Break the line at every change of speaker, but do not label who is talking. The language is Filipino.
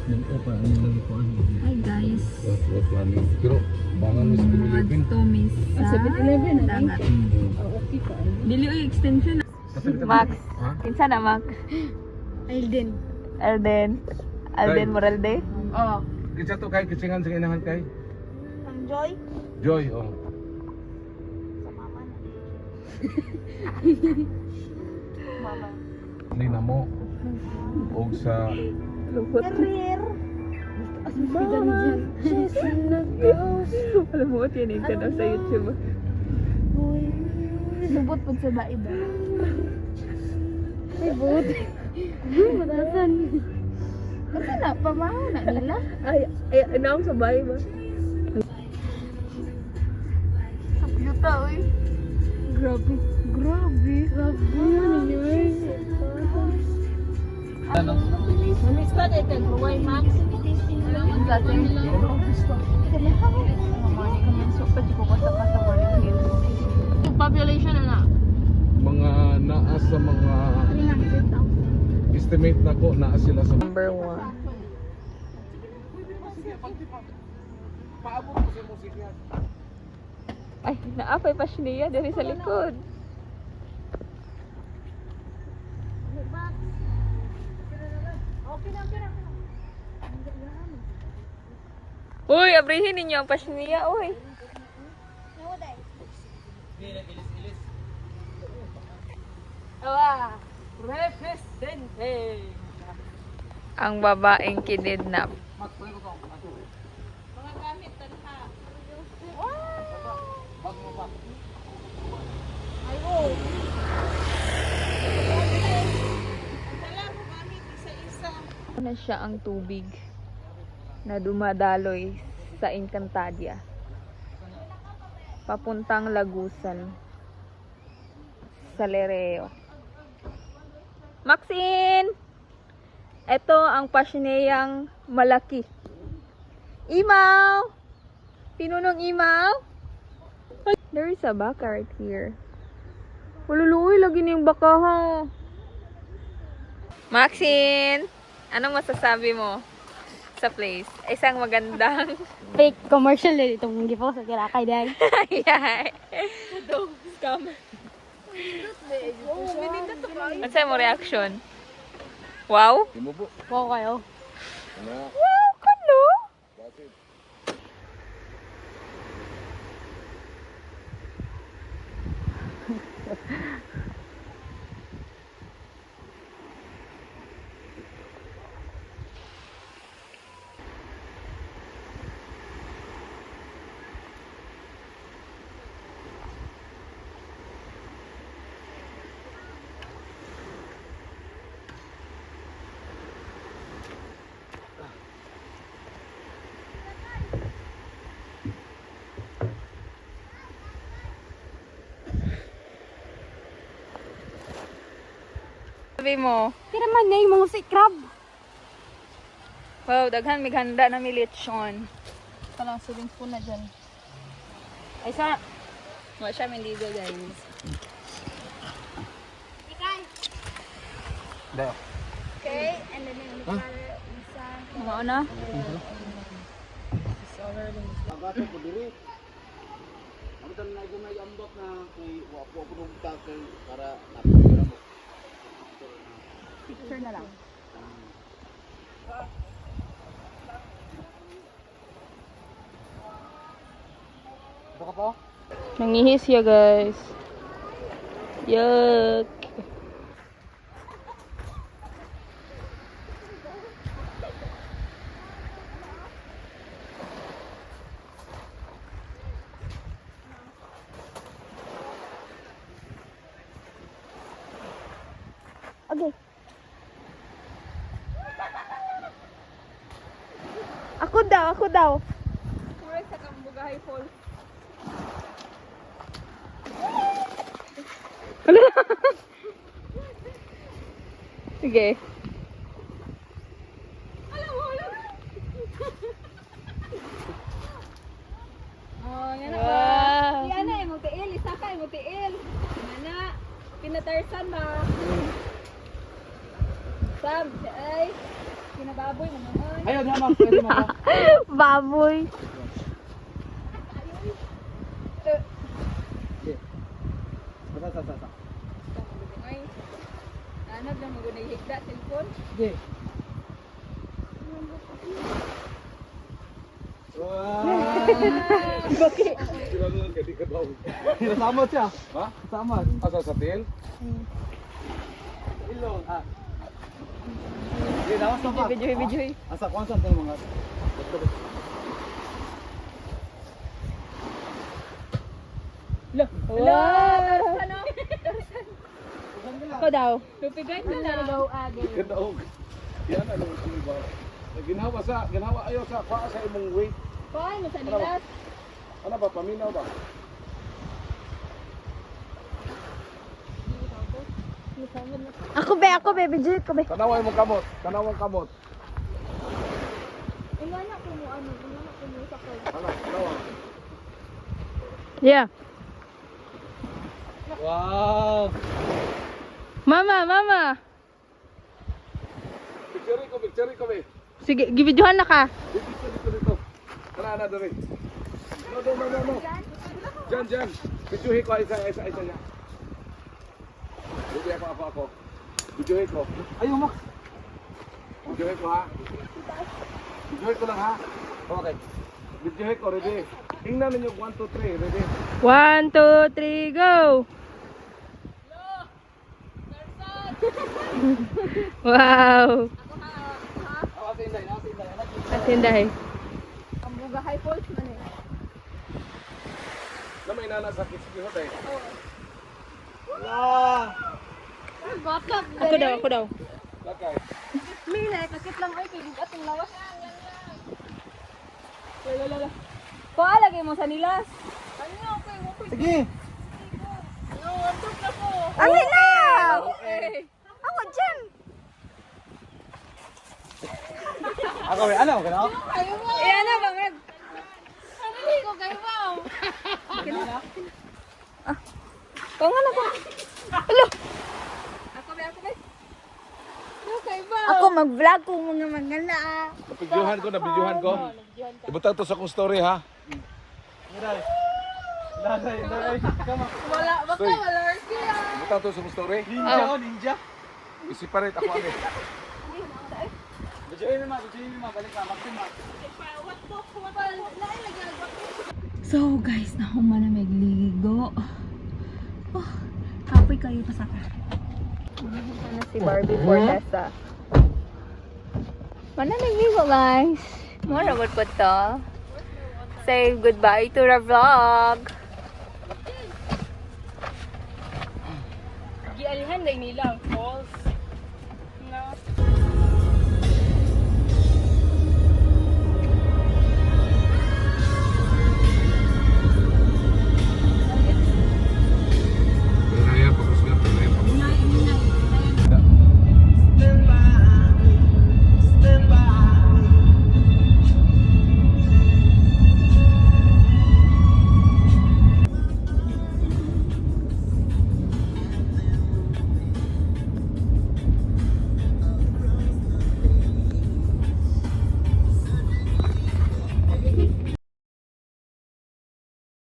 Hi guys.
Pero bangan mo sa 7-Eleven.
Tomis sa
7-Eleven,
dagat.
Okay pa.
Dili oy extension. Max.
Ha?
Kinsa na Max?
Alden.
Alden Moralde.
Oh.
Kinsa to kay kitsingan sa inahan kay?
Ang Joy?
Joy, oh.
Sa mama na. Mama.
Ni na mo. Og sa
Lupot.
Career. As mo dyan.
Alam mo, tinig ka daw sa YouTube.
Lubot po sa baib. Ay, but. Matasan. Kasi na, pamahaw na nila.
Ay, naong sa bahay ba?
Sa piyuta, oy. Grabe. Grabe. Grabe. Mamis pa dito, Gruway Max. Ang dating. Population na.
mga naa sa mga
300,000.
estimate na ko naa sila sa
Number 1.
paabot ko sa musika.
Ay, naapay pa siya diri sa likod. Uy, abrihin ninyo ang pasniya, uy.
Awa, represente.
Ang babaeng kinidnap.
Mga gamit tanha. Ay, oh. Dala mo gamit isa-isa.
Na siya ang tubig na dumadaloy sa Encantadia. Papuntang Lagusan. Sa Lereo. Maxine! Ito ang pasineyang malaki. Imaw! Pinunong imaw? There is a baka right here. Waluluwi, lagi na yung baka ha. Maxine! Anong masasabi mo sa place? Isang magandang...
Fake commercial din itong gipo sa Kirakay dahil.
Yay!
Scam.
Ano sa'yo mo reaction? Wow?
Imo po.
Wow kayo.
Ana.
Wow, kuno!
Bakit?
Sabi mo,
Kira man na yung mga si crab.
wow, daghan may handa na may lechon.
Parang swimming pool na dyan.
Ay sa... Wala siya mandigo, guys.
Ikay.
Da.
Okay, and then yung
Huh?
isa.
Mga na?
Agato po diri. Ang tan na gumay ambak na kay wa po ko nung kay para napira mo.
Picture na lang.
Baka po?
Nangihis siya, guys. Yuck!
Okay.
Ako daw. Puro sa Kambugahay Falls. Sige.
Oh, yan na
Wow.
ba? Yan na, mo tiil, isa ka, mo tiil. Yan na. Pinatarsan ba? Sam, ay. Pinababoy mo naman.
Ayaw na ma'am, pwede mo ba?
Baboy.
Sa.
Ay, anak lang magunay higda, cellphone.
Sige. Kasama siya.
Ha?
Kasama.
Asa sa tail?
Ilong. Sige, nawas na pa.
Video.
Asa kung saan tayo mga...
Wow.
Ano?
Ako daw.
Lupigay mo na daw agad.
Ganaog. Yan ano ba? Ginawa ayaw sa kwa sa imong weight.
Paano mo sa nilas?
Ano ba paminaw ba?
Ako be, video ko be.
Tanaway mo kamot. Tanawang kamot.
Ingana ko mo ano, ingana ko mo sa ko.
Ano? Tanawa.
Yeah.
Wow!
Mama.
Picture ko be.
Sige, gibidyohan na ka.
Dito. Kana na dali. No. Jan. Videohin ko isa niya. Hindi ako. Videohin ko.
Ayaw mo!
Videohin ko ha. Videohin ko lang ha. Okay. Videohin ko, ready. Tingnan ninyo 1, 2, 3, ready.
1, 2, 3, go! Wow! Asinday.
Ang buga high pulse man eh.
Na may nana sa kisihot eh.
Wala!
Bakit?
Ako daw.
Lakay.
Mila, kakit lang ay kay bugat ang lawas. Lala. Kuha lagi mo sa nilas. Ano okay mo ko.
Sige!
Ano, antok na ko.
Ang hina!
Okay.
Ako dyan!
Ako may ano? Gano?
Kayo mo.
Ayan na, bangag.
Ano ko kayo mo?
Kung ano ko. Hello!
Ako ba? Ano kayo ba?
Ako mag-vlog kung mga maganda.
Nabidyohan ko. Ibutang to sa kong story ha.
Dali. Kama.
Wala, baka
Stoy.
wala siya.
Ibutang to sa kong story.
Ninja.
I-separate ako ano.
Bidyoin naman. Balik ka. Maxima.
So guys, nahuman na magligo. Oh, happy kayo pasaka. Ano si Barbie Fortesa? Mana nagligo guys? Mara ba po to? Say goodbye to the vlog.
Gialihan day nila.